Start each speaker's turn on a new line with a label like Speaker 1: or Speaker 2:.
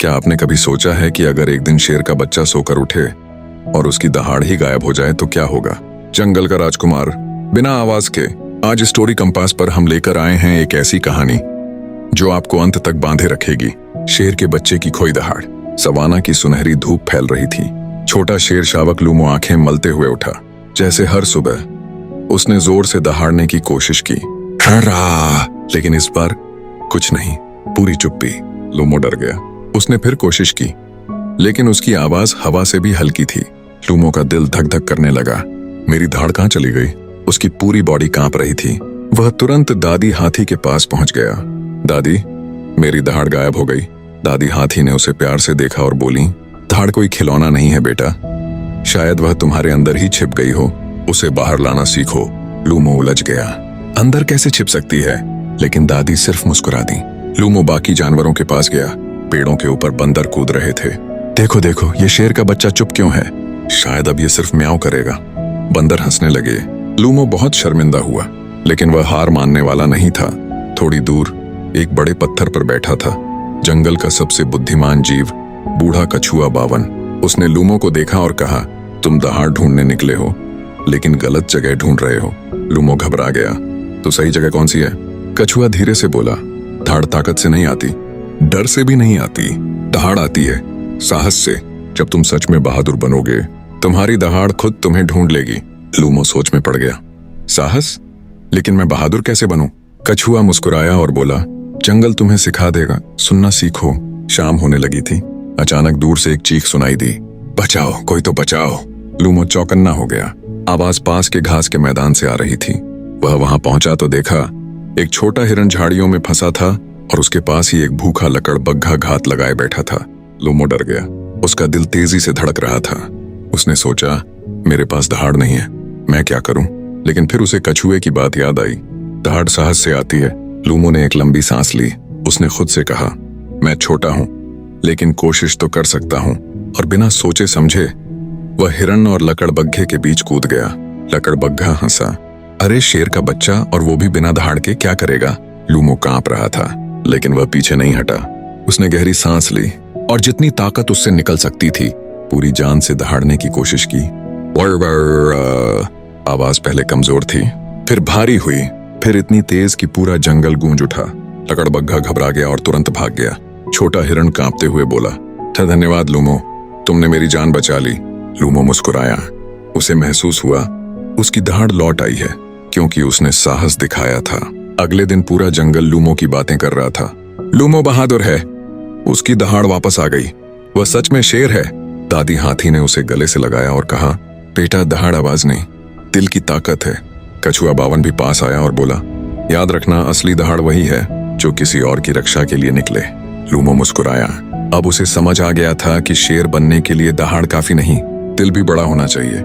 Speaker 1: क्या आपने कभी सोचा है कि अगर एक दिन शेर का बच्चा सोकर उठे और उसकी दहाड़ ही गायब हो जाए तो क्या होगा? जंगल का राजकुमार बिना आवाज के। आज स्टोरी कंपास पर हम लेकर आए हैं एक ऐसी कहानी जो आपको अंत तक बांधे रखेगी। शेर के बच्चे की खोई दहाड़। सवाना की सुनहरी धूप फैल रही थी। छोटा शेर शावक लूमो आंखें मलते हुए उठा। जैसे हर सुबह उसने जोर से दहाड़ने की कोशिश की, लेकिन इस बार कुछ नहीं, पूरी चुप्पी। लूमो डर गया। उसने फिर कोशिश की, लेकिन उसकी आवाज हवा से भी हल्की थी। लूमो का दिल धक धक करने लगा। मेरी धाड़ कहाँ चली गई? उसकी पूरी बॉडी कांप रही थी। वह तुरंत दादी हाथी के पास पहुंच गया। दादी, मेरी दहाड़ गायब हो गई। दादी हाथी ने उसे प्यार से देखा और बोली, धाड़ कोई खिलौना नहीं है बेटा, शायद वह तुम्हारे अंदर ही छिप गई हो। उसे बाहर लाना सीखो। लूमो उलझ गया। अंदर कैसे छिप सकती है? लेकिन दादी सिर्फ मुस्कुरा दी। लूमो बाकी जानवरों के पास गया। पेड़ों के ऊपर बंदर कूद रहे थे। देखो देखो, ये शेर का बच्चा चुप क्यों है? शायद अब ये सिर्फ म्याऊं करेगा। बंदर हंसने लगे। लूमो बहुत शर्मिंदा हुआ, लेकिन वह हार मानने वाला नहीं था। थोड़ी दूर एक बड़े पत्थर पर बैठा था जंगल का सबसे बुद्धिमान जीव, बूढ़ा कछुआ बावन। उसने लूमो को देखा और कहा, तुम दहाड़ ढूंढने निकले हो, लेकिन गलत जगह ढूंढ रहे हो। लूमो घबरा गया। तो सही जगह कौन सी है? कछुआ धीरे से बोला, धाड़ ताकत से नहीं आती, डर से भी नहीं आती। दहाड़ आती है साहस से। जब तुम सच में बहादुर बनोगे, तुम्हारी दहाड़ खुद तुम्हें ढूंढ लेगी। लूमो सोच में पड़ गया। साहस? लेकिन मैं बहादुर कैसे बनूं? कछुआ मुस्कुराया और बोला, जंगल तुम्हें सिखा देगा, सुनना सीखो। शाम होने लगी थी। अचानक दूर से एक चीख सुनाई दी, बचाओ, कोई तो बचाओ। लूमो चौकन्ना हो गया। आवाज पास के घास के मैदान से आ रही थी। वह वहां पहुंचा तो देखा एक छोटा हिरन झाड़ियों में फंसा था और उसके पास ही एक भूखा लकड़बग्घा घात लगाए बैठा था। लूमो डर गया। उसका दिल तेजी से धड़क रहा था। उसने सोचा, मेरे पास दहाड़ नहीं है, मैं क्या करूं? लेकिन फिर उसे कछुए की बात याद आई। दहाड़ साहस से आती है। लूमो ने एक लंबी सांस ली। उसने खुद से कहा, मैं छोटा हूं, लेकिन कोशिश तो कर सकता हूं। और बिना सोचे समझे वह हिरन और लकड़बग्घे के बीच कूद गया। लकड़बग्घा हंसा, अरे शेर का बच्चा, और वो भी बिना दहाड़ के, क्या करेगा? लूमो कांप रहा था, लेकिन वह पीछे नहीं हटा। उसने गहरी सांस ली और जितनी ताकत उससे निकल सकती थी पूरी जान से दहाड़ने की कोशिश की। आवाज पहले कमजोर थी, फिर भारी हुई, फिर इतनी तेज कि पूरा जंगल गूंज उठा। लकड़बग्घा घबरा गया और तुरंत भाग गया। छोटा हिरन कांपते हुए बोला, धन्यवाद लूमो, तुमने मेरी जान बचा ली। लूमो मुस्कुराया। उसे महसूस हुआ उसकी दहाड़ लौट आई है, क्योंकि उसने साहस दिखाया था। अगले दिन पूरा जंगल लूमो की बातें कर रहा था। लूमो बहादुर है, उसकी दहाड़ वापस आ गई, वह सच में शेर है। दादी हाथी ने उसे गले से लगाया और कहा, बेटा, दहाड़ आवाज नहीं, दिल की ताकत है। कछुआ बावन भी पास आया और बोला, याद रखना, असली दहाड़ वही है जो किसी और की रक्षा के लिए निकले। लूमो मुस्कुराया। अब उसे समझ आ गया था कि शेर बनने के लिए दहाड़ काफी नहीं, दिल भी बड़ा होना चाहिए।